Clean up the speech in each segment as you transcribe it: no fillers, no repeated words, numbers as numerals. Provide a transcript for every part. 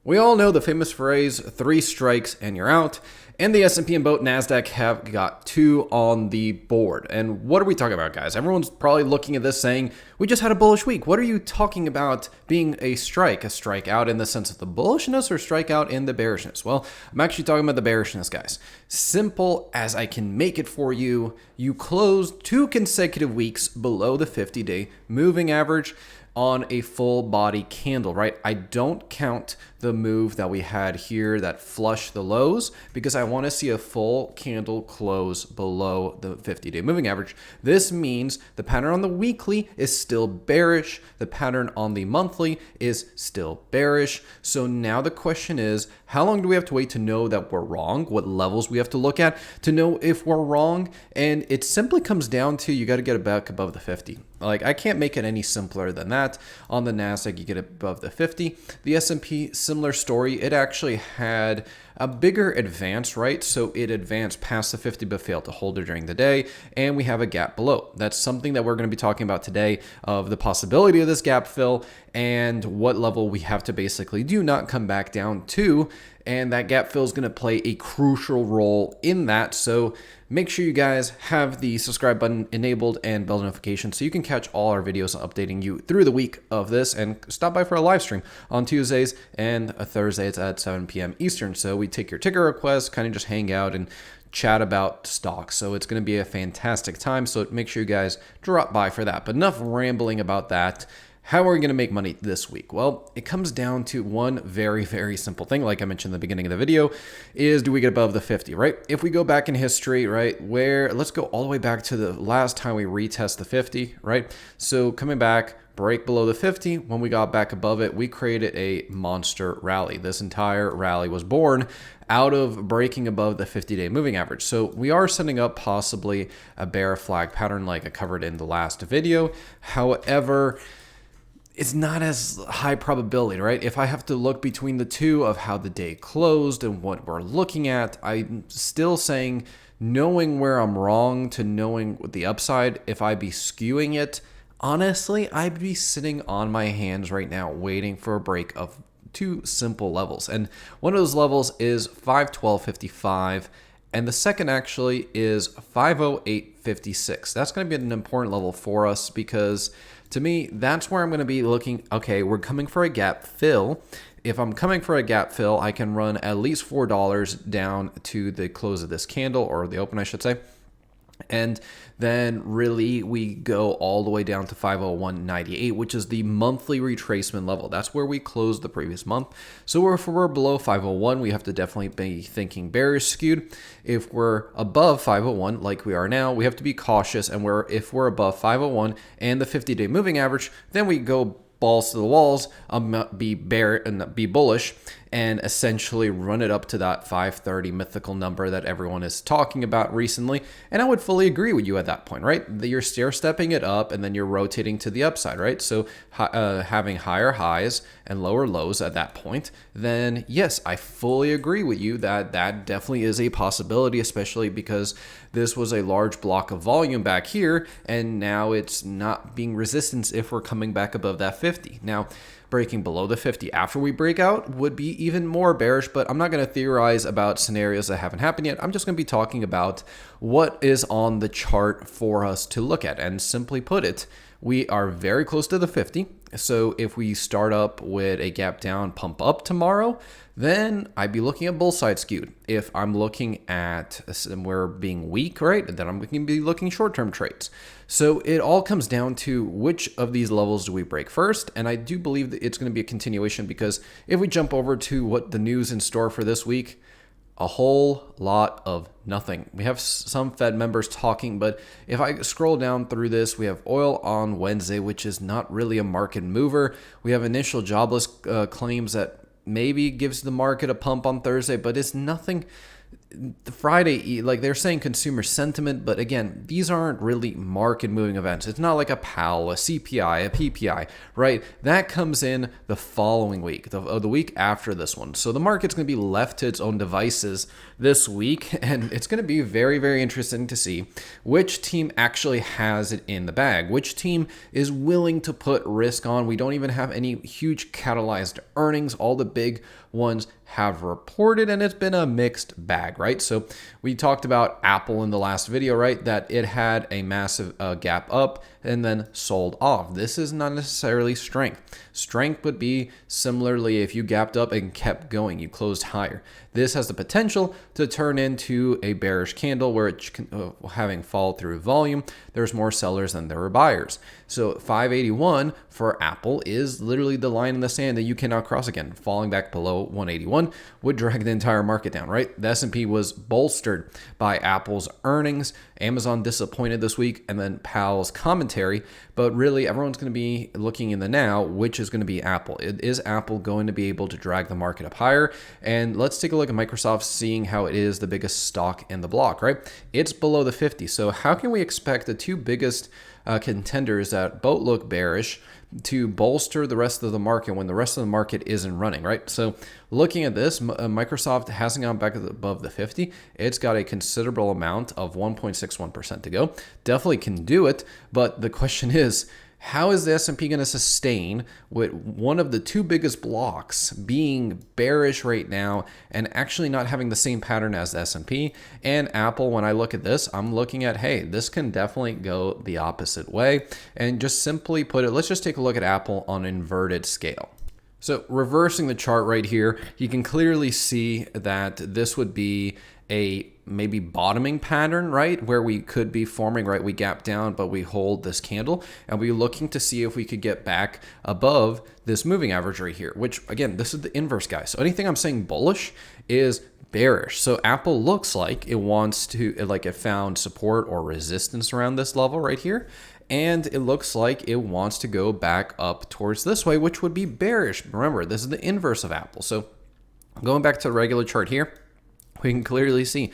We all know the famous phrase, 3 strikes and you're out, and the S&P and both NASDAQ have got 2 on the board. And what are we talking about, guys? Everyone's probably looking at this saying, we just had a bullish week. What are you talking about being a strike? A strike out in the sense of the bullishness or strike out in the bearishness? Well, I'm actually talking about the bearishness, guys. Simple as I can make it for you, you closed 2 consecutive weeks below the 50-day moving average on a full body candle, right? I don't count the move that we had here that flushed the lows because I want to see a full candle close below the 50-day moving average. This means the pattern on the weekly is still bearish. The pattern on the monthly is still bearish. So now the question is, how long do we have to wait to know that we're wrong? What levels we have to look at to know if we're wrong? And it simply comes down to you got to get it back above the 50. Like, I can't make it any simpler than that. On the NASDAQ, you get it above the 50. The S&P, similar story. It actually had a bigger advance, right? So it advanced past the 50 but failed to hold it during the day, and we have a gap below. That's something that we're going to be talking about today, of the possibility of this gap fill and what level we have to basically do not come back down to. And that gap fill is going to play a crucial role in that. So make sure you guys have the subscribe button enabled and bell notifications so you can catch all our videos updating you through the week of this, and stop by for a live stream on Tuesdays and Thursdays at 7 p.m. Eastern. So we take your ticker requests, kind of just hang out and chat about stocks. So it's going to be a fantastic time. So make sure you guys drop by for that. But enough rambling about that. How are we going to make money this week? Well, it comes down to one very, very simple thing. Like I mentioned in the beginning of the video, is do we get above the 50, right? If we go back in history, right, let's go all the way back to the last time we retest the 50, right? So coming back, break below the 50. When we got back above it, we created a monster rally. This entire rally was born out of breaking above the 50-day moving average. So we are setting up possibly a bear flag pattern like I covered in the last video. However, it's not as high probability, right? If I have to look between the two of how the day closed and what we're looking at, I'm still saying knowing where I'm wrong to knowing the upside, if I be skewing it, honestly, I'd be sitting on my hands right now waiting for a break of 2 simple levels. And one of those levels is 512.55. And the second actually is 508.56. That's going to be an important level for us because to me, that's where I'm going to be looking. Okay, we're coming for a gap fill. If I'm coming for a gap fill, I can run at least $4 down to the close of this candle, or the open, I should say. And then really we go all the way down to 501.98, which is the monthly retracement level. That's where we closed the previous month. So if we're below 501, we have to definitely be thinking bearish skewed. If we're above 501, like we are now, we have to be cautious. And if we're above 501 and the 50-day moving average, then we go balls to the walls, be bullish, and essentially run it up to that 530 mythical number that everyone is talking about recently. And I would fully agree with you at that point, right? You're stair stepping it up and then you're rotating to the upside, right? So having higher highs and lower lows at that point, then yes, I fully agree with you that that definitely is a possibility, especially because this was a large block of volume back here, and now it's not being resistance if we're coming back above that 50. Now, breaking below the 50 after we break out would be even more bearish, but I'm not going to theorize about scenarios that haven't happened yet. I'm just going to be talking about what is on the chart for us to look at. And simply put it, we are very close to the 50. So if we start up with a gap down, pump up tomorrow, then I'd be looking at bull side skewed. If I'm looking at we're being weak, right, then I'm going to be looking short-term trades. So it all comes down to which of these levels do we break first. And I do believe that it's going to be a continuation, because if we jump over to what the news in store for this week, a whole lot of nothing. We have some Fed members talking, but if I scroll down through this, we have oil on Wednesday, which is not really a market mover. We have initial jobless claims that maybe gives the market a pump on Thursday, but it's nothing. the Friday, like they're saying consumer sentiment, but again, these aren't really market moving events. It's not like a PAL, a CPI, a PPI, right? That comes in the following week, the week after this one. So the market's going to be left to its own devices this week, and it's going to be very, very interesting to see which team actually has it in the bag, which team is willing to put risk on. We don't even have any huge catalyzed earnings. All the big ones have reported, and it's been a mixed bag, right? So we talked about Apple in the last video, right? That it had a massive gap up and then sold off. This is not necessarily strength. Strength would be similarly if you gapped up and kept going, you closed higher. This has the potential to turn into a bearish candle where it's having fall through volume. There's more sellers than there are buyers. So 581 for Apple is literally the line in the sand that you cannot cross again. Falling back below 181 would drag the entire market down, right? The S&P was bolstered by Apple's earnings, Amazon disappointed this week, and then Powell's commentary. But really, everyone's going to be looking in the now, which is going to be Apple. Is Apple going to be able to drag the market up higher? And let's take a look at Microsoft, seeing how it is the biggest stock in the block, right? It's below the 50. So how can we expect the two biggest contenders that both look bearish to bolster the rest of the market when the rest of the market isn't running, right? So looking at this, Microsoft hasn't gone back above the 50. It's got a considerable amount of 1.61% to go. Definitely can do it, but the question is, how is the S&P going to sustain with one of the two biggest blocks being bearish right now and actually not having the same pattern as the S&P? And Apple, when I look at this, I'm looking at, hey, this can definitely go the opposite way. And just simply put it, let's just take a look at Apple on an inverted scale. So reversing the chart right here, you can clearly see that this would be a maybe bottoming pattern, right? Where we could be forming, right? We gap down, but we hold this candle and we're looking to see if we could get back above this moving average right here, which again, this is the inverse, guys. So anything I'm saying bullish is bearish. So Apple looks like it wants to, like it found support or resistance around this level right here. And it looks like it wants to go back up towards this way, which would be bearish. Remember, this is the inverse of Apple. So going back to the regular chart here, we can clearly see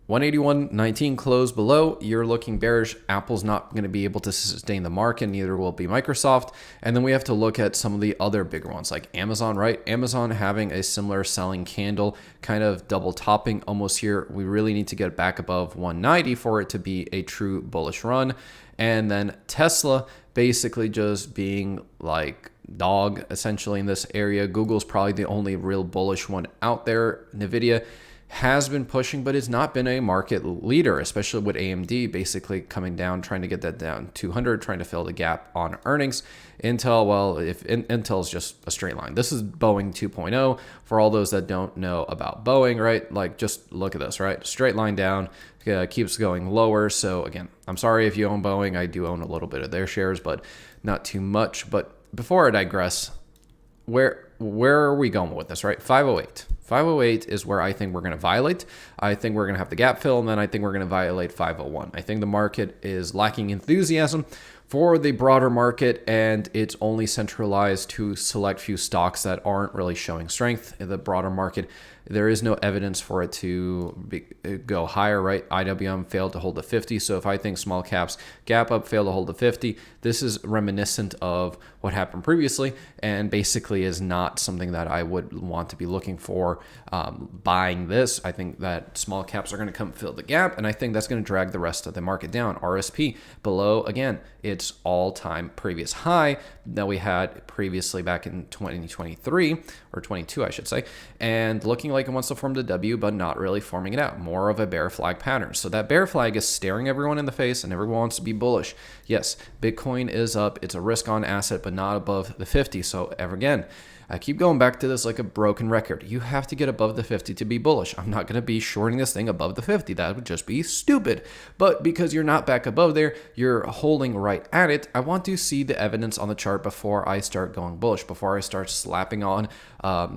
181.19 close below. You're looking bearish. Apple's not going to be able to sustain the market. Neither will be Microsoft. And then we have to look at some of the other bigger ones like Amazon, right? Amazon having a similar selling candle, kind of double topping almost here. We really need to get back above 190 for it to be a true bullish run. And then Tesla basically just being like dog essentially in this area. Google's probably the only real bullish one out there. Nvidia has been pushing, but it's not been a market leader, especially with AMD basically coming down, trying to get that down 200, trying to fill the gap on earnings. Intel, well, if Intel's just a straight line. This is Boeing 2.0 for all those that don't know about Boeing, right? Like just look at this, right? Straight line down, keeps going lower. So again, I'm sorry if you own Boeing. I do own a little bit of their shares, but not too much. But before I digress, where are we going with this, right? 508. 508 is where I think we're going to violate. I think we're going to have the gap fill, and then I think we're going to violate 501. I think the market is lacking enthusiasm for the broader market, and it's only centralized to select few stocks that aren't really showing strength in the broader market. There is no evidence for it to go higher, right? IWM failed to hold the 50. So if I think small caps gap up, fail to hold the 50, this is reminiscent of what happened previously and basically is not something that I would want to be looking for buying this. I think that small caps are going to come fill the gap, and I think that's going to drag the rest of the market down. RSP below, again, its all-time previous high that we had previously back in 2023 or 22, I should say, and looking like it wants to form the W, but not really forming it out. More of a bear flag pattern. So that bear flag is staring everyone in the face, and everyone wants to be bullish. Yes, Bitcoin is up. It's a risk-on asset, but not above the 50. So ever again, I keep going back to this like a broken record. You have to get above the 50 to be bullish. I'm not going to be shorting this thing above the 50. That would just be stupid. But because you're not back above there, you're holding right at it. I want to see the evidence on the chart before I start going bullish, before I start slapping on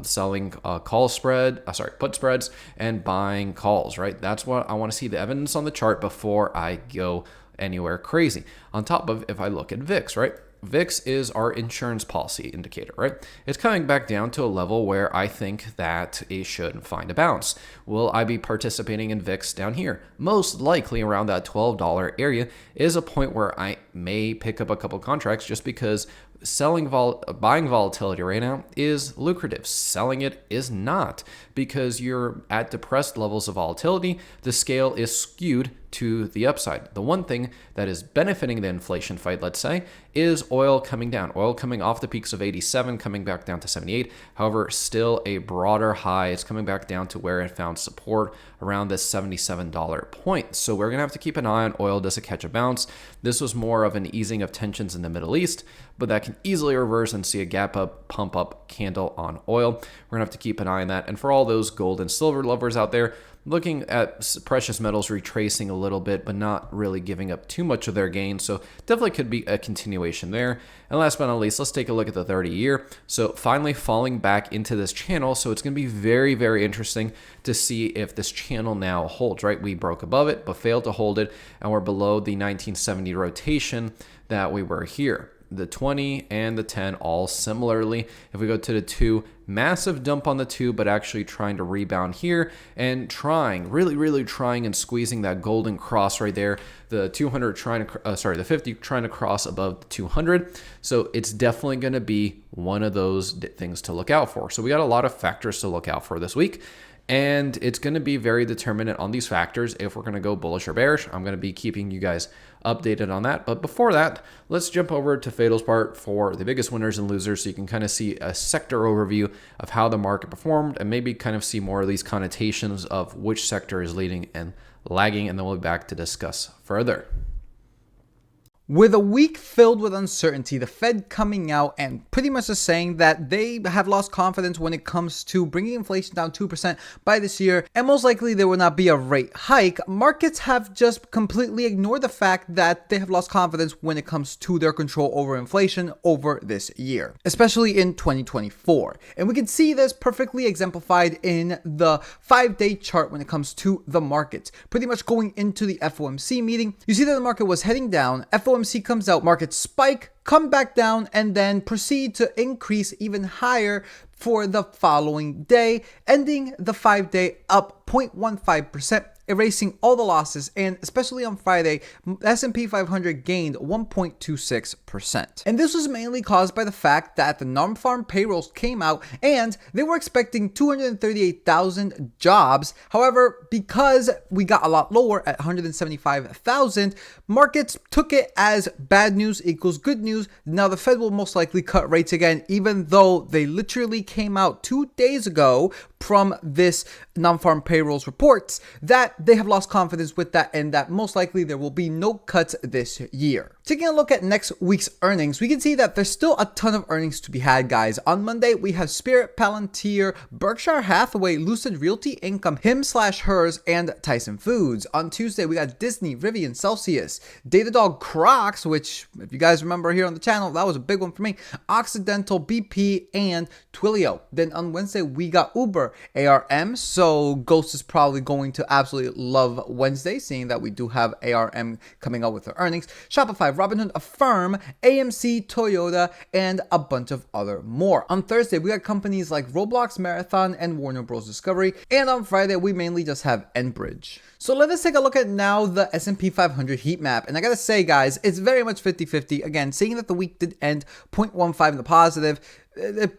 selling put spreads and buying calls, right? That's what I want to see, the evidence on the chart before I go anywhere crazy. On top of, if I look at VIX, right? VIX is our insurance policy indicator, right? It's coming back down to a level where I think that it should find a bounce. Will I be participating in VIX down here? Most likely around that $12 area is a point where I may pick up a couple contracts just because buying volatility right now is lucrative. Selling it is not, because you're at depressed levels of volatility. The scale is skewed to the upside. The one thing that is benefiting the inflation fight, let's say, is oil coming down. Oil coming off the peaks of 87, coming back down to 78. However, still a broader high. It's coming back down to where it found support around this $77 point. So we're going to have to keep an eye on oil. Does it catch a bounce? This was more of an easing of tensions in the Middle East, but that can easily reverse and see a gap up, pump up candle on oil. We're going to have to keep an eye on that. And for all those gold and silver lovers out there, looking at precious metals retracing a little bit, but not really giving up too much of their gain. So definitely could be a continuation there. And last but not least, let's take a look at the 30-year. So finally falling back into this channel. So it's going to be very, very interesting to see if this channel now holds, right? We broke above it, but failed to hold it. And we're below the 1970 rotation that we were here. The 20 and the 10 all similarly. If we go to the 2, massive dump on the 2, but actually trying to rebound here and really trying and squeezing that golden cross right there. The 200 trying to, the 50 trying to cross above the 200. So it's definitely going to be one of those things to look out for. So we got a lot of factors to look out for this week. And it's going to be very determinant on these factors if we're going to go bullish or bearish. I'm going to be keeping you guys updated on that. But before that, let's jump over to Fatal's part for the biggest winners and losers, so you can kind of see a sector overview of how the market performed and maybe kind of see more of these connotations of which sector is leading and lagging. And then we'll be back to discuss further. With a week filled with uncertainty, the Fed coming out and pretty much just saying that they have lost confidence when it comes to bringing inflation down 2% by this year, and most likely there will not be a rate hike, markets have just completely ignored the fact that they have lost confidence when it comes to their control over inflation over this year, especially in 2024. And we can see this perfectly exemplified in the 5-day chart when it comes to the markets. Pretty much going into the FOMC meeting, you see that the market was heading down. FOMC comes out, markets spike, come back down, and then proceed to increase even higher for the following day, ending the 5-day up 0.15%, erasing all the losses. And especially on Friday, S&P 500 gained 1.26%. And this was mainly caused by the fact that the non-farm payrolls came out and they were expecting 238,000 jobs. However, because we got a lot lower at 175,000, markets took it as bad news equals good news. Now the Fed will most likely cut rates again, even though they literally came out 2 days ago from this non-farm payrolls reports that they have lost confidence with that, and that most likely there will be no cuts this year. Taking a look at next week's earnings, we can see that there's still a ton of earnings to be had, guys. On Monday, we have Spirit, Palantir, Berkshire Hathaway, Lucid Realty Income, him/hers, and Tyson Foods. On Tuesday, we got Disney, Rivian, Celsius, Datadog, Crocs, which, if you guys remember here on the channel, that was a big one for me, Occidental, BP, and Twilio. Then on Wednesday, we got Uber, ARM, so Ghost is probably going to absolutely love Wednesday, seeing that we do have ARM coming out with their earnings. Shopify, Robinhood, Affirm, AMC, Toyota, and a bunch of other more. On Thursday, we got companies like Roblox, Marathon, and Warner Bros. Discovery. And on Friday, we mainly just have Enbridge. So let us take a look at now the S&P 500 heat map. And I gotta say, guys, it's very much 50-50. Again, seeing that the week did end 0.15 in the positive,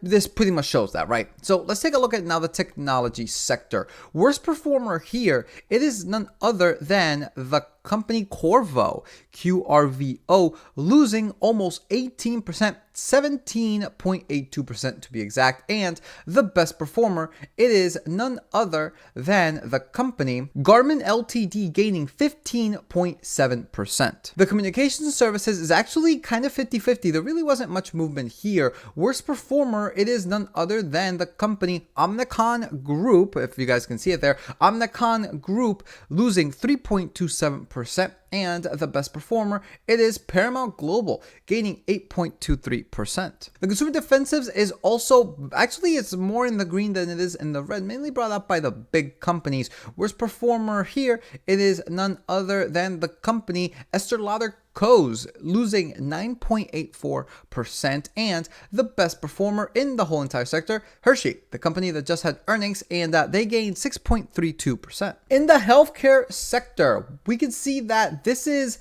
this pretty much shows that, right? So let's take a look at now the technology sector. Worst performer here, it is none other than the company Qorvo, QRVO, losing almost 18%, 17.82% to be exact. And the best performer, it is none other than the company Garmin Ltd, gaining 15.7%. The communications services is actually kind of 50-50. There really wasn't much movement here. Worst performer, it is none other than the company Omnicom Group, if you guys can see it there, Omnicom Group, losing 3.27%. And the best performer, it is Paramount Global, gaining 8.23%. The consumer defensives is also, actually it's more in the green than it is in the red, mainly brought up by the big companies. Worst performer here, it is none other than the company Estée Lauder Co's losing 9.84%, and the best performer in the whole entire sector, Hershey, the company that just had earnings, and they gained 6.32%. In the healthcare sector, we can see that this is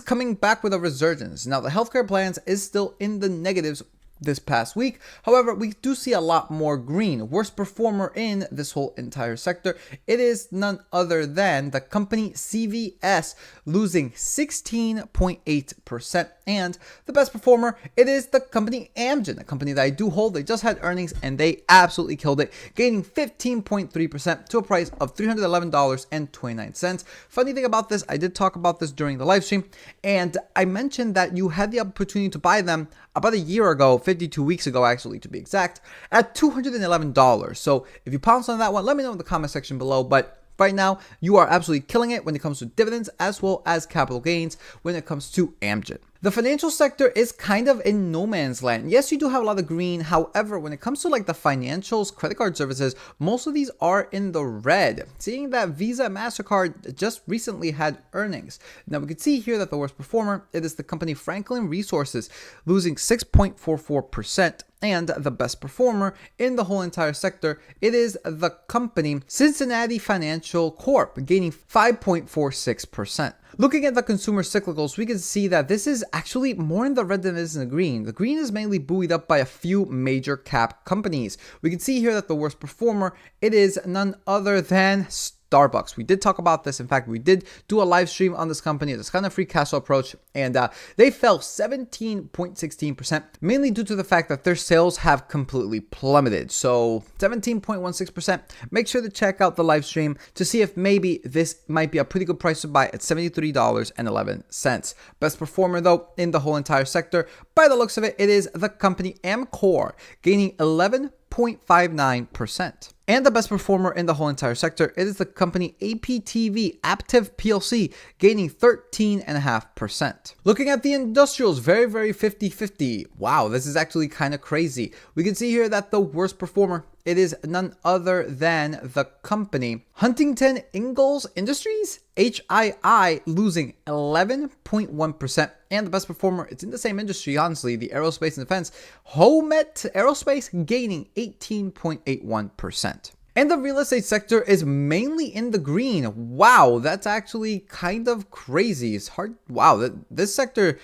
coming back with a resurgence. Now, the healthcare plans is still in the negatives this past week. However, we do see a lot more green. Worst performer in this whole entire sector, it is none other than the company CVS, losing 16.8%. And the best performer, it is the company Amgen, a company that I do hold. They just had earnings and they absolutely killed it, gaining 15.3% to a price of $311.29. Funny thing about this, I did talk about this during the live stream, and I mentioned that you had the opportunity to buy them about a year ago, 52 weeks ago actually to be exact, at $211. So if you pounce on that one, let me know in the comment section below. But right now, you are absolutely killing it when it comes to dividends as well as capital gains when it comes to Amgen. The financial sector is kind of in no man's land. Yes, you do have a lot of green. However, when it comes to like the financials, credit card services, most of these are in the red. Seeing that Visa and MasterCard just recently had earnings. Now we can see here that the worst performer, it is the company Franklin Resources, losing 6.44%. And the best performer in the whole entire sector, it is the company Cincinnati Financial Corp, gaining 5.46%. Looking at the consumer cyclicals, we can see that this is actually more in the red than it is in the green. The green is mainly buoyed up by a few major cap companies. We can see here that the worst performer, it is none other than Starbucks. We did talk about this. In fact, we did do a live stream on this company. It's kind of free cash flow approach, and they fell 17.16%, mainly due to the fact that their sales have completely plummeted. So 17.16%. Make sure to check out the live stream to see if maybe this might be a pretty good price to buy at $73.11. Best performer though in the whole entire sector, by the looks of it, it is the company Amcor, gaining 11.59%. And the best performer in the whole entire sector, it is the company APTV, Aptiv PLC, gaining 13.5%. Looking at the industrials, very 50-50. Wow, this is actually kind of crazy. We can see here that the worst performer, it is none other than the company Huntington Ingalls Industries, HII, losing 11.1%. And the best performer, it's in the same industry, honestly, the aerospace and defense, Homet Aerospace, gaining 18.81%. And the real estate sector is mainly in the green. Wow, that's actually kind of crazy. It's hard. Wow, this sector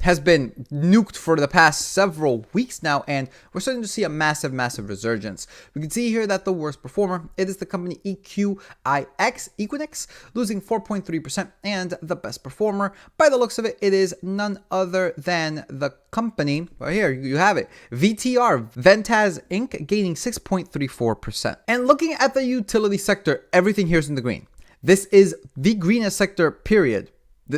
has been nuked for the past several weeks now, and we're starting to see a massive resurgence. We can see here that the worst performer, it is the company Equinix, losing 4.3%, and the best performer, by the looks of it, it is none other than the company, right here, you have it, VTR, Ventaz Inc., gaining 6.34%. And looking at the utility sector, everything here is in the green. This is the greenest sector, period,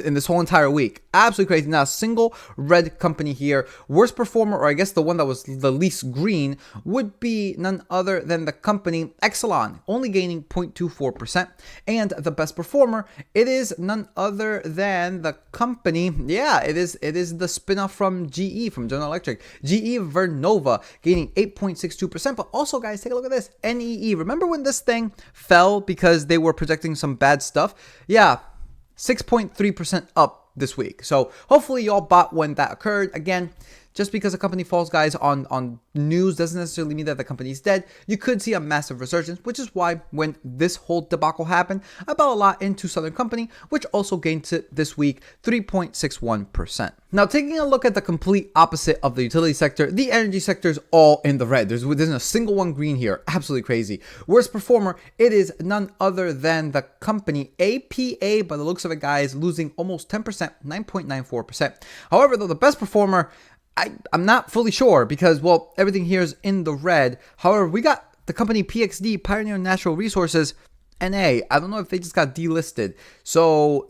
in this whole entire week. Absolutely crazy. Not a single red company here. Worst performer, or I guess the one that was the least green, would be none other than the company Exelon, only gaining 0.24%. And the best performer, it is none other than the company, yeah, it is the spinoff from GE, from General Electric, GE Vernova, gaining 8.62%. But also, guys, take a look at this. NEE. Remember when this thing fell because they were projecting some bad stuff? Yeah, 6.3% up this week. So hopefully y'all bought when that occurred. Again, just because a company falls, guys, on news doesn't necessarily mean that the company's dead. You could see a massive resurgence, which is why when this whole debacle happened, I bought a lot into Southern Company, which also gained this week 3.61%. Now, taking a look at the complete opposite of the utility sector, the energy sector is all in the red. There's a single one green here. Absolutely crazy. Worst performer, it is none other than the company APA, by the looks of it, guys, losing almost 10%, 9.94%. However, though, the best performer, I'm not fully sure because, well, everything here is in the red. However, we got the company PXD, Pioneer Natural Resources, NA. I don't know if they just got delisted. So,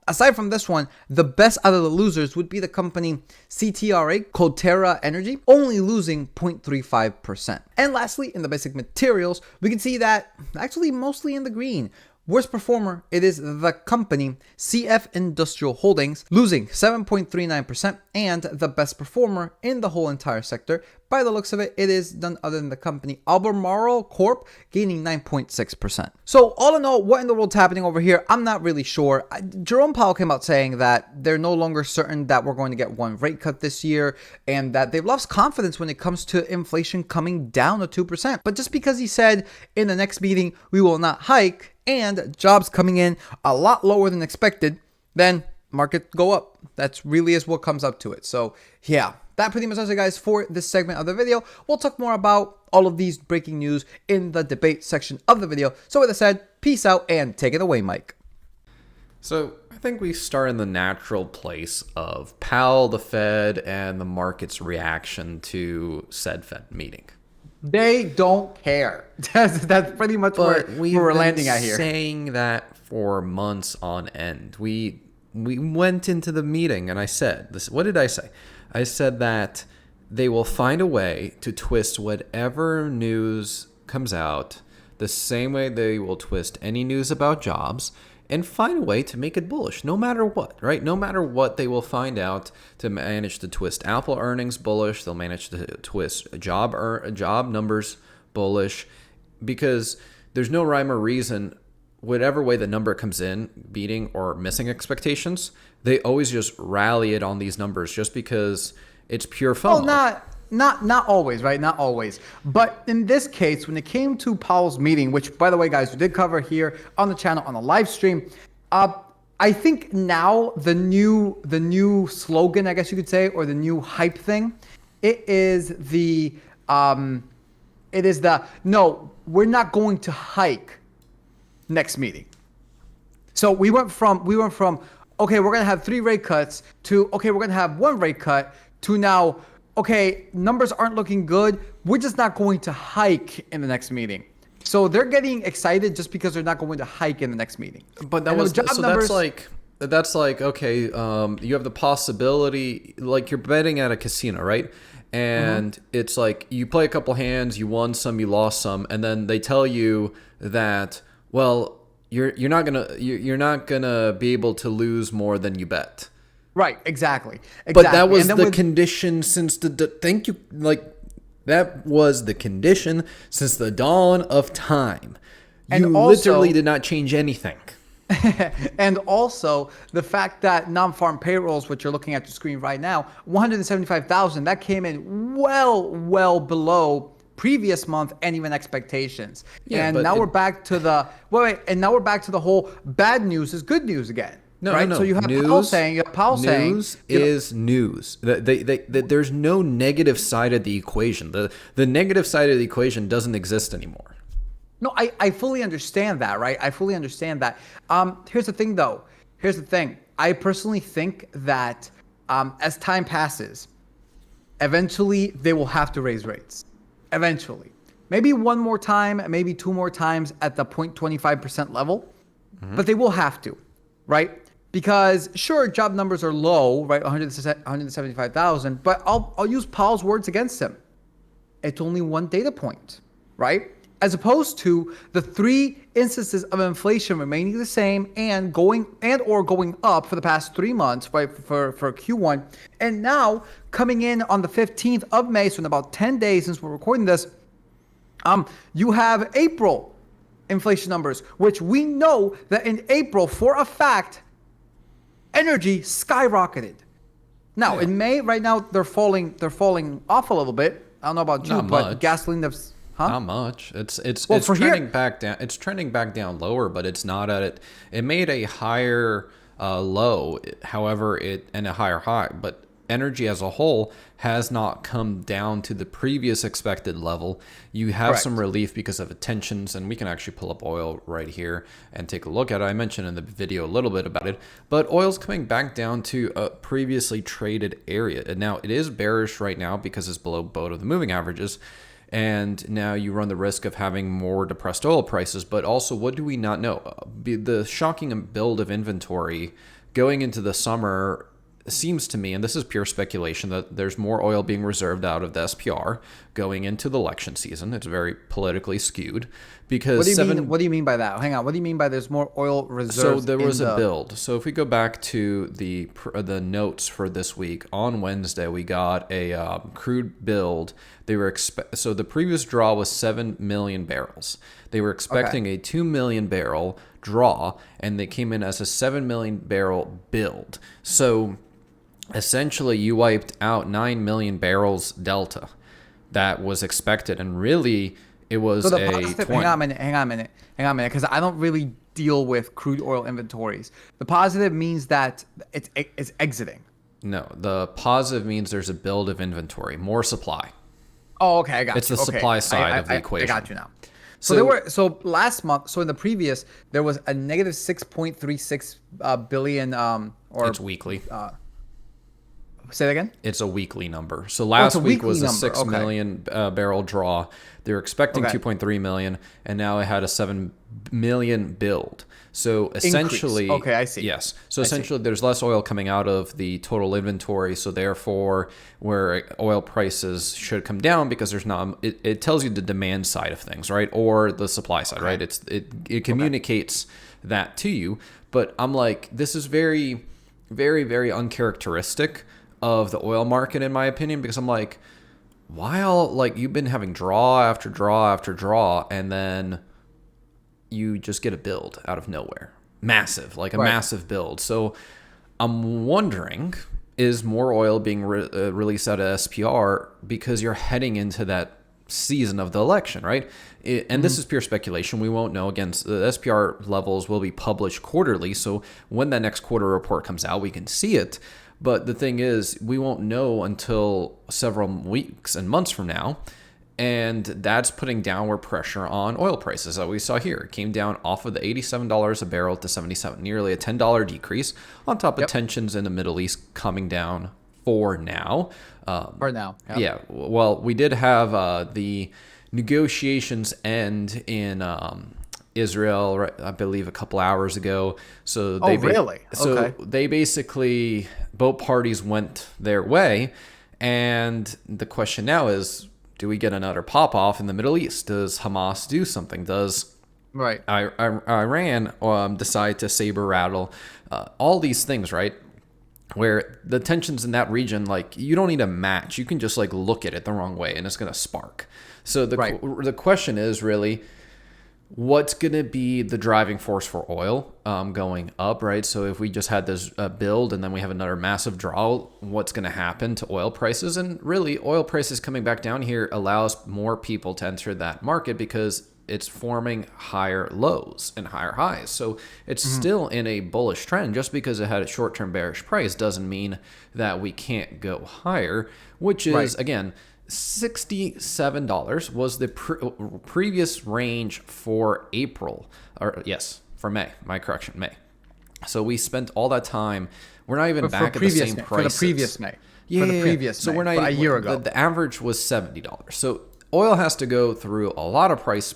aside from this one, the best out of the losers would be the company CTRA, Coterra Energy, only losing 0.35%. And lastly, in the basic materials, we can see that actually mostly in the green. Worst performer, it is the company CF Industrial Holdings, losing 7.39%, and the best performer in the whole entire sector, by the looks of it, it is none other than the company Albemarle Corp, gaining 9.6%. So all in all, what in the world's happening over here? I'm not really sure. Jerome Powell came out saying that they're no longer certain that we're going to get one rate cut this year, and that they've lost confidence when it comes to inflation coming down to 2%. But just because he said in the next meeting we will not hike, and jobs coming in a lot lower than expected, then market go up. That's really is what comes up to it. So yeah, that pretty much does it, guys, for this segment of the video. We'll talk more about all of these breaking news in the debate section of the video. So with that said, peace out and take it away, Mike. So I think we start in the natural place of Powell, the Fed, and the market's reaction to said Fed meeting. They don't care. That's pretty much where we're landing at here. Saying that for months on end. We went into the meeting and I said this. What did I say? I said that they will find a way to twist whatever news comes out the same way they will twist any news about jobs, and find a way to make it bullish, no matter what, right? No matter what, they will find out to manage to twist Apple earnings bullish. They'll manage to twist job numbers bullish, because there's no rhyme or reason. Whatever way the number comes in, beating or missing expectations, they always just rally it on these numbers just because it's pure FOMO. Well, not always, right? Not always. But in this case, when it came to Powell's meeting, which, by the way, guys, we did cover here on the channel on the live stream, I think now the new slogan, I guess you could say, or the new hype thing, it is no, we're not going to hike next meeting. So we went from okay, we're gonna have 3 rate cuts to okay, we're gonna have 1 rate cut to now, okay, numbers aren't looking good. We're just not going to hike in the next meeting. So they're getting excited just because they're not going to hike in the next meeting. But that's like okay, you have the possibility, like you're betting at a casino, right? And it's like you play a couple hands, you won some, you lost some, and then they tell you that, well, you're not gonna be able to lose more than you bet. Right, exactly. But that was the condition since that was the condition since the dawn of time. You literally did not change anything. And also the fact that non-farm payrolls, which you're looking at the screen right now, 175,000, that came in well below previous month and even expectations. Yeah, and now we're back to the now we're back to the whole bad news is good news again. No, right? no. So you have Powell saying news is news. There's no negative side of the equation. The negative side of the equation doesn't exist anymore. No, I fully understand that, right? I fully understand that. Here's the thing, though. Here's the thing. I personally think that as time passes, eventually they will have to raise rates. Eventually. Maybe 1 more time, maybe 2 more times at the 0.25% level, but they will have to, right? Because sure, job numbers are low, right? 175,000, but I'll use Powell's words against him. It's only 1 data point, right? As opposed to the 3 instances of inflation remaining the same and going up for the past 3 months, right, for Q1, and now coming in on the 15th of May, so in about 10 days since we're recording this, you have April inflation numbers, which we know that in April, for a fact, energy skyrocketed. Now in May, right now they're falling off a little bit. I don't know about June, but gasoline has. Not much. It's trending back down. It's trending back down lower, but it's not at it. It made a higher low, however, and a higher high. But energy as a whole has not come down to the previous expected level. You have some relief because of tensions, and we can actually pull up oil right here and take a look at it. I mentioned in the video a little bit about it, but oil's coming back down to a previously traded area. And now it is bearish right now because it's below both of the moving averages. And now you run the risk of having more depressed oil prices. But also, what do we not know? The shocking build of inventory going into the summer seems to me, and this is pure speculation, that there's more oil being reserved out of the SPR going into the election season. It's very politically skewed because What do you mean by that? Hang on. What do you mean by there's more oil reserves? So there was a build. So if we go back to the notes for this week, on Wednesday we got a crude build. They were so the previous draw was 7 million barrels. They were expecting a 2 million barrel draw, and they came in as a 7 million barrel build. So essentially you wiped out 9 million barrels delta that was expected, and really it was so the a positive, 20. hang on a minute, because I don't really deal with crude oil inventories. The positive means that it's exiting. No, the positive means there's a build of inventory, more supply. Oh, okay, I got you. It's the supply side of the equation. I got you now. So last month, so in the previous, there was a negative 6.36 billion, or It's weekly. say that again? It's a weekly number. So last week was a 6 million barrel draw. They were expecting 2.3 million, and now it had a 7 million build. So essentially, increase. Okay, I see. Yes. So essentially, there's less oil coming out of the total inventory. So therefore, where oil prices should come down because there's not. It tells you the demand side of things, right, or the supply side, right? It communicates that to you. But I'm like, this is very, very, very uncharacteristic of the oil market, in my opinion, because I'm like, while like you've been having draw after draw after draw, and then you just get a build out of nowhere, massive, like a massive build. So I'm wondering, is more oil being released out of SPR because you're heading into that season of the election, right? And this is pure speculation. We won't know. Again, the SPR levels will be published quarterly, so when that next quarter report comes out, we can see it. But the thing is, we won't know until several weeks and months from now. And that's putting downward pressure on oil prices that we saw here. It came down off of the $87 a barrel to $77, nearly a $10 decrease, on top of tensions in the Middle East coming down for now. Yeah. Well, we did have the negotiations end in Israel, right, I believe, a couple hours ago. So they really? So they basically, both parties went their way, and the question now is, do we get another pop-off in the Middle East? Does Hamas do something? Does Iran decide to saber rattle? All these things, right? Where the tensions in that region, like, you don't need a match. You can just like look at it the wrong way and it's going to spark. So the question is really, what's going to be the driving force for oil going up, right? So if we just had this build and then we have another massive draw, what's going to happen to oil prices? And really, oil prices coming back down here allows more people to enter that market because it's forming higher lows and higher highs. So it's still in a bullish trend. Just because it had a short-term bearish price doesn't mean that we can't go higher, which is, again, $67 was the previous range for April, or yes, for May. My correction, May. So we spent all that time. We're not even back at the same prices. For the previous May. Yeah, for the previous so May, we're not a year ago. The average was $70. So oil has to go through a lot of price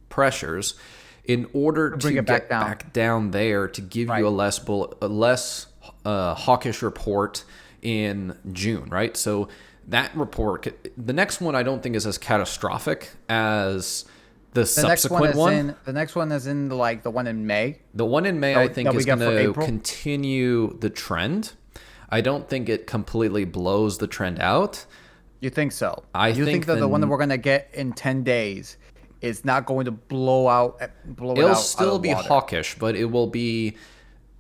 pressures in order to get back down there to give you a less hawkish report in June, right? So that report, the next one, I don't think is as catastrophic as the subsequent one. The next one is in the one in May. The one in May, I think, is going to continue the trend. I don't think it completely blows the trend out. You think so? You think that the one that we're going to get in 10 days is not going to blow out? It'll still be hawkish, but it will be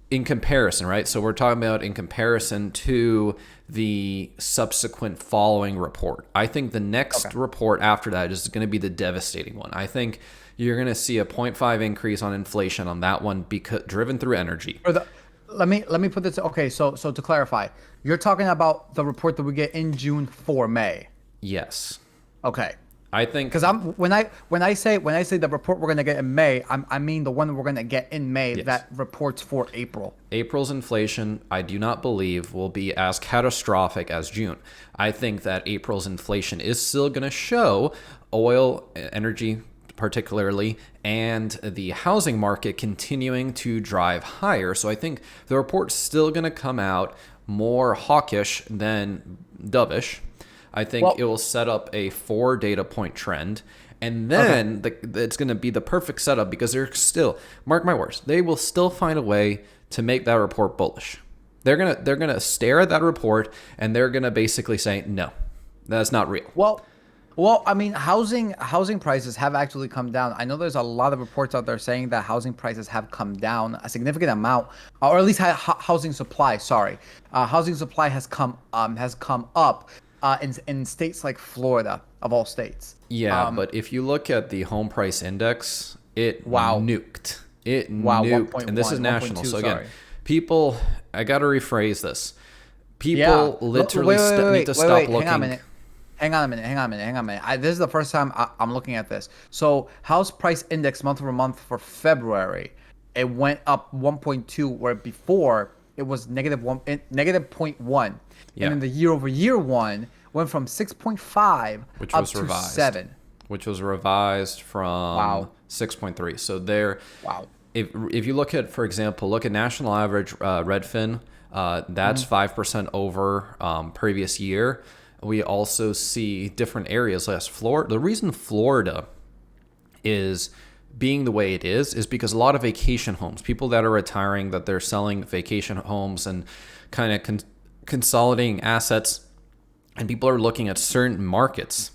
in comparison, right? So we're talking about in comparison to the subsequent following report. I think the next report after that is going to be the devastating one. I think you're going to see a 0.5 increase on inflation on that one because driven through energy. Let me put this. Okay, so to clarify, you're talking about the report that we get in June for May. Yes. Okay. I think because when I say the report we're gonna get in May, I mean the one we're gonna get in May that reports for April. April's inflation, I do not believe, will be as catastrophic as June. I think that April's inflation is still gonna show oil, energy particularly, and the housing market continuing to drive higher. So I think the report's still gonna come out more hawkish than dovish. I think it will set up a 4 data point trend. And then it's going to be the perfect setup because they're still, mark my words, they will still find a way to make that report bullish. They're gonna stare at that report and they're gonna basically say, no, that's not real. Well, I mean, housing prices have actually come down. I know there's a lot of reports out there saying that housing prices have come down a significant amount, or at least housing supply. Sorry, housing supply has come up in states like Florida, of all states. Yeah, but if you look at the home price index, it nuked. It nuked, and this is national. So again, people, I got to rephrase this. People literally need to stop looking. Hang on a minute. This is the first time I'm looking at this. So house price index month over month for February, it went up 1.2, where before it was negative 0.1. Yeah. And then the year over year one went from 6.5 up to revised. 7. Which was revised from 6.3. So there. Wow. If you look at, for example, look at national average Redfin, that's 5% over previous year. We also see different areas. The reason Florida is being the way it is because a lot of vacation homes, people that are retiring, that they're selling vacation homes and kind of consolidating assets, and people are looking at certain markets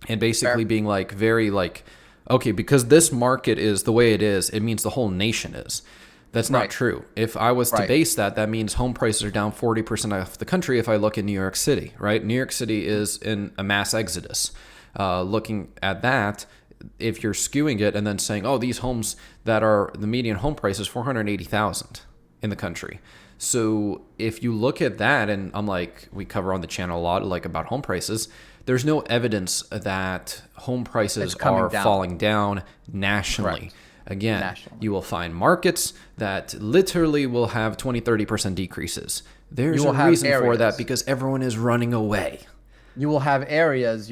and basically being like very like, okay, because this market is the way it is, it means the whole nation is. That's not true. If I was to base that, that means home prices are down 40% of the country if I look at New York City, right? New York City is in a mass exodus. Looking at that, if you're skewing it and then saying, oh, these homes that are the median home price is $480,000 in the country. So if you look at that, and I'm like, we cover on the channel a lot, like about home prices, there's no evidence that home prices are falling down nationally. Correct. Again, you will find markets that literally will have 20-30% decreases. There's a reason for that because everyone is running away. You will have areas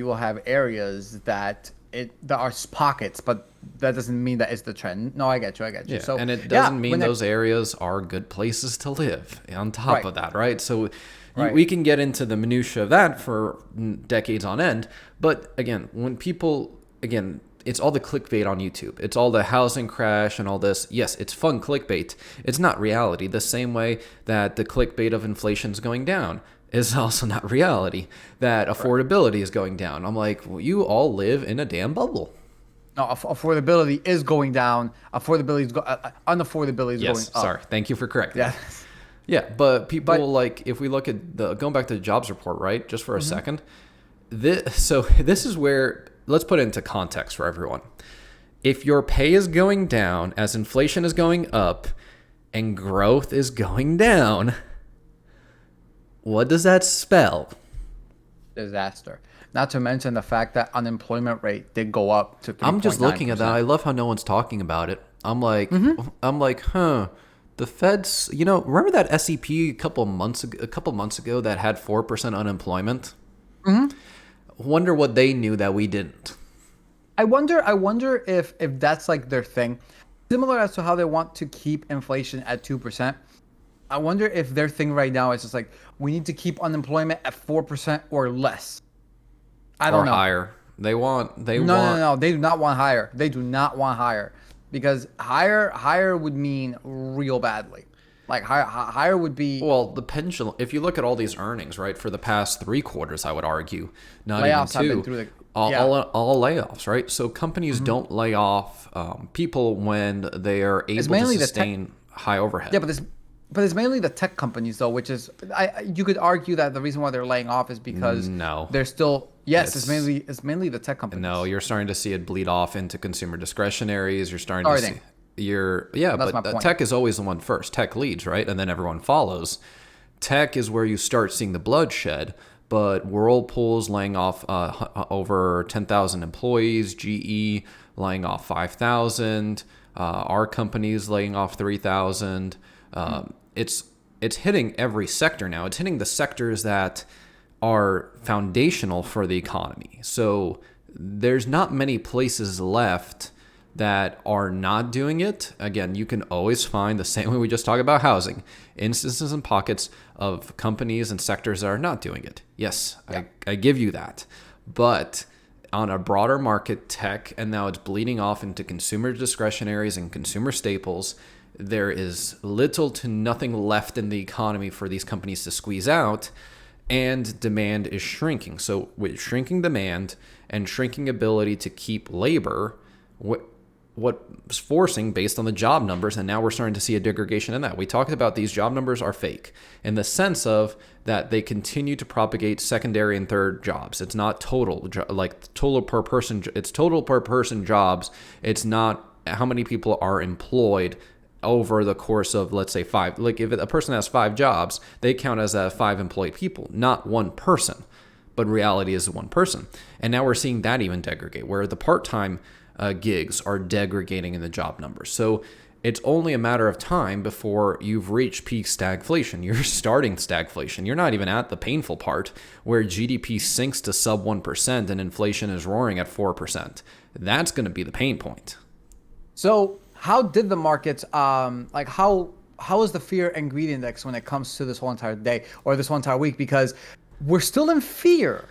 that there are pockets, but that doesn't mean that it's the trend. No, I get you. Yeah, so, and it doesn't mean those areas are good places to live on top of that, right? So we can get into the minutia of that for decades on end. But again, when people, it's all the clickbait on YouTube. It's all the housing crash and all this. Yes, it's fun clickbait. It's not reality. The same way that the clickbait of inflation is going down is also not reality. That affordability is going down. I'm like, well, you all live in a damn bubble. No, affordability is going down. Unaffordability is going up. Sorry. Thank you for correcting. Yeah. Yeah, but people if we look at going back to the jobs report, right? Just for a second. This is where, let's put it into context for everyone. If your pay is going down as inflation is going up and growth is going down, what does that spell? Disaster. Not to mention the fact that unemployment rate did go up to 3.9%. I'm just looking at that. I love how no one's talking about it. I'm like, the Fed's, remember that SEP a couple months ago that had 4% unemployment? Mm-hmm. Wonder what they knew that we didn't. I wonder if that's like their thing. Similar as to how they want to keep inflation at 2%. I wonder if their thing right now is just like, we need to keep unemployment at 4% or less. I don't know. Or higher. No, they do not want higher. They do not want higher. Because higher would mean real badly. Like higher would be... Well, the pendulum, if you look at all these earnings, right, for the past 3 quarters, I would argue, not layoffs even 2, have been through all layoffs, right? So companies don't lay off people when they are able to sustain high overhead. Yeah, but it's mainly the tech companies, though, which is... you could argue that the reason why they're laying off is because they're still... Yes, it's mainly the tech companies. No, you're starting to see it bleed off into consumer discretionaries. You're starting to see... But tech is always the one first. Tech leads, right? And then everyone follows. Tech is where you start seeing the bloodshed. But Whirlpool's laying off over 10,000 employees. GE laying off 5,000. Our company's laying off 3,000. It's hitting every sector now. It's hitting the sectors that are foundational for the economy. So there's not many places left that are not doing it, again, you can always find, the same way we just talked about housing, instances and pockets of companies and sectors that are not doing it. Yes, yeah. I give you that. But on a broader market, tech, and now it's bleeding off into consumer discretionaries and consumer staples, there is little to nothing left in the economy for these companies to squeeze out, and demand is shrinking. So with shrinking demand and shrinking ability to keep labor, what's forcing based on the job numbers, and now we're starting to see a degradation in that. We talked about these job numbers are fake in the sense of that they continue to propagate secondary and third jobs. It's not total, like total per person. It's total per person jobs. It's not how many people are employed over the course of, let's say, 5. Like if a person has 5 jobs, they count as 5 employed people, not one person. But reality is one person. And now we're seeing that even degrade, where the part-time gigs are degrading in the job numbers. So it's only a matter of time before you've reached peak stagflation. You're starting stagflation. You're not even at the painful part where GDP sinks to sub 1% and inflation is roaring at 4%. That's going to be the pain point. So how did the markets, how is the fear and greed index when it comes to this whole entire day or this whole entire week? Because we're still in fear.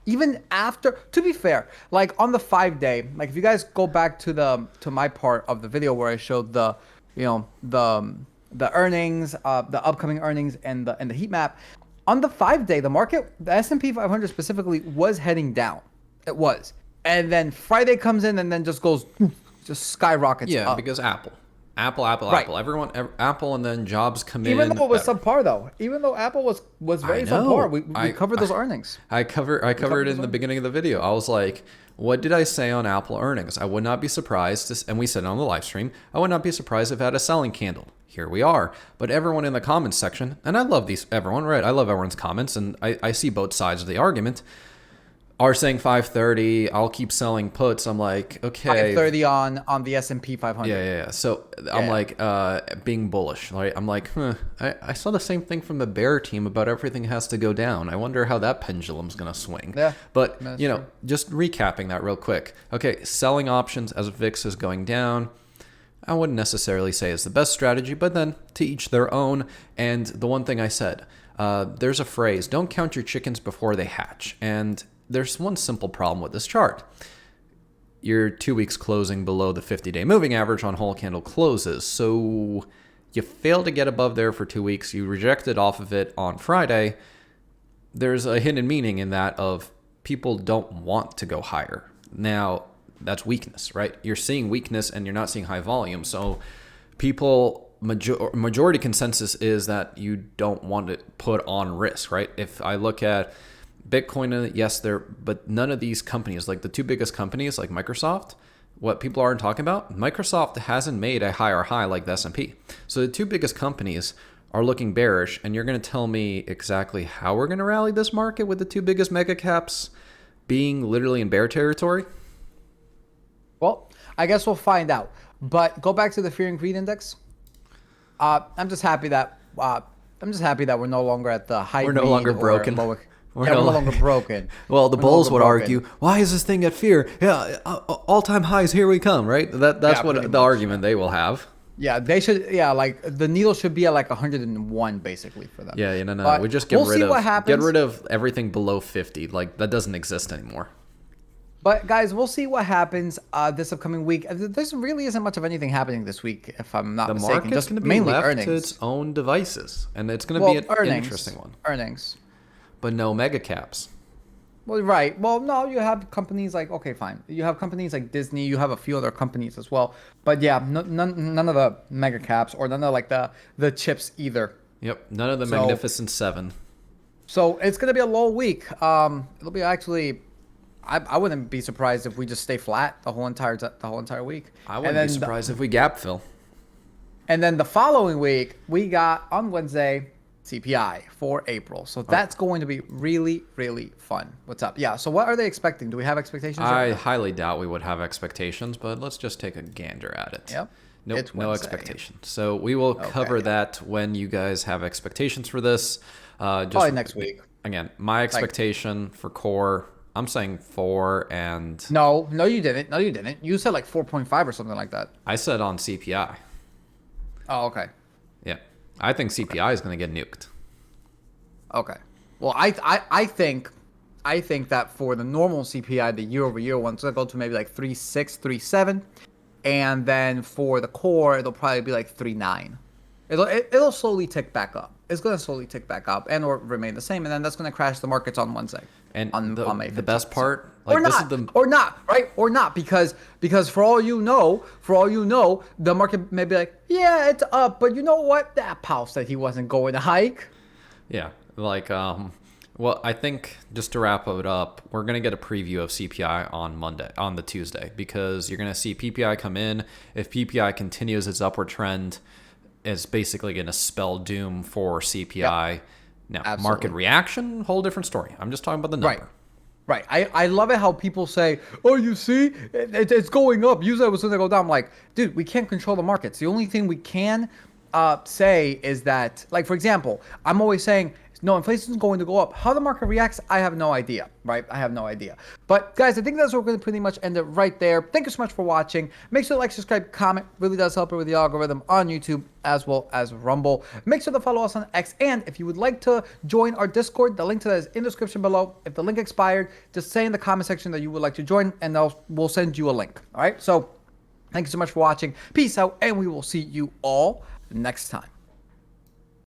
Even after, to be fair, like on the 5-day, like if you guys go back to my part of the video where I showed the earnings, the upcoming earnings and the heat map, on the 5-day, the market, the S&P 500 specifically was heading down. It was. And then Friday comes in and then just goes, just skyrockets up. Yeah, because Apple, right. everyone, Apple, and then jobs come in. Even though it was subpar, though. Even though Apple was very subpar, we covered those earnings. I covered it in the beginning of the video. I was like, what did I say on Apple earnings? I would not be surprised, and we said it on the live stream, I would not be surprised if it had a selling candle. Here we are. But everyone in the comments section, and I love everyone, right? I love everyone's comments, and I see both sides of the argument, are saying 530. I'll keep selling puts. I'm like, okay. 530 on the S&P 500. Yeah. So I'm like being bullish. Right? I'm like, I saw the same thing from the bear team about everything has to go down. I wonder how that pendulum's going to swing. Yeah. But, just recapping that real quick. Okay, selling options as VIX is going down, I wouldn't necessarily say is the best strategy, but then to each their own. And the one thing I said, there's a phrase, don't count your chickens before they hatch. And there's one simple problem with this chart. You're 2 weeks closing below the 50-day moving average on whole candle closes. So you fail to get above there for 2 weeks. You rejected off of it on Friday. There's a hidden meaning in that of people don't want to go higher. Now, that's weakness, right? You're seeing weakness and you're not seeing high volume. So people, majority consensus is that you don't want to put on risk, right? If I look at Bitcoin, yes, but none of these companies, like the 2 biggest companies like Microsoft, what people aren't talking about, Microsoft hasn't made a higher high like the S&P. So the 2 biggest companies are looking bearish, and you're going to tell me exactly how we're going to rally this market with the 2 biggest mega caps being literally in bear territory? Well, I guess we'll find out. But go back to the fear and greed index. I'm just happy that we're no longer at the high. We're no longer broken. We're no longer broken. Well, the bulls would argue, why is this thing at fear? Yeah, all-time highs, here we come, right? That's what the argument they will have. Yeah, they should. Yeah, like the needle should be at like 101 basically for them. Yeah, no. But we just get rid of everything below 50. Like that doesn't exist anymore. But guys, we'll see what happens this upcoming week. There really isn't much of anything happening this week, if I'm not mistaken. The market's going to be mainly left to its own devices, and it's going to be an interesting one. Earnings. But no mega caps. Well, right. Well, no, you have companies like, okay, fine. You have companies like Disney. You have a few other companies as well. But yeah, none of the mega caps or none of like the chips either. Yep, none of the Magnificent Seven. So it's going to be a low week. It'll be actually, I wouldn't be surprised if we just stay flat the whole entire week. I wouldn't be surprised if we gap fill. And then the following week, we got on Wednesday CPI for April. So that's going to be really, really fun. What's up? Yeah. So what are they expecting? Do we have expectations? I highly doubt we would have expectations, but let's just take a gander at it. Yep. Nope, no expectations. So we will cover that when you guys have expectations for this. Probably next week. Again, my expectation for core I'm saying 4, and No, you didn't. No, you didn't. You said like 4.5 or something like that. I said on CPI. Oh, okay. Yeah. I think CPI is going to get nuked. Okay. Well, I think that for the normal CPI, the year-over-year one's gonna go to maybe like 3.6, 3.7, and then for the core, it'll probably be like 3.9. It'll slowly tick back up. It's gonna slowly tick back up and or remain the same, and then that's gonna crash the markets on Wednesday. And on May 15th. the best part, Or this not, is the or not, right? Or not, because for all you know, the market may be like, yeah, it's up, but you know what? That Powell said he wasn't going to hike. yeah, like well, I think just to wrap it up, we're going to get a preview of CPI on the Tuesday, because you're going to see PPI come in. If PPI continues its upward trend, it's basically going to spell doom for CPI. Yep. Now, Absolutely. market reaction, whole different story. I'm just talking about the number. Right. I love it how people say, oh, you see, it's going up. Usually it was going to go down. I'm like, dude, we can't control the markets. The only thing we can say is that, like, for example, I'm always saying, no, inflation is going to go up. How the market reacts, I have no idea, right? I have no idea. But guys, I think that's where we're going to pretty much end it right there. Thank you so much for watching. Make sure to like, subscribe, comment. Really does help it with the algorithm on YouTube as well as Rumble. Make sure to follow us on X. And if you would like to join our Discord, the link to that is in the description below. If the link expired, just say in the comment section that you would like to join, and we'll send you a link. All right? So thank you so much for watching. Peace out, and we will see you all next time.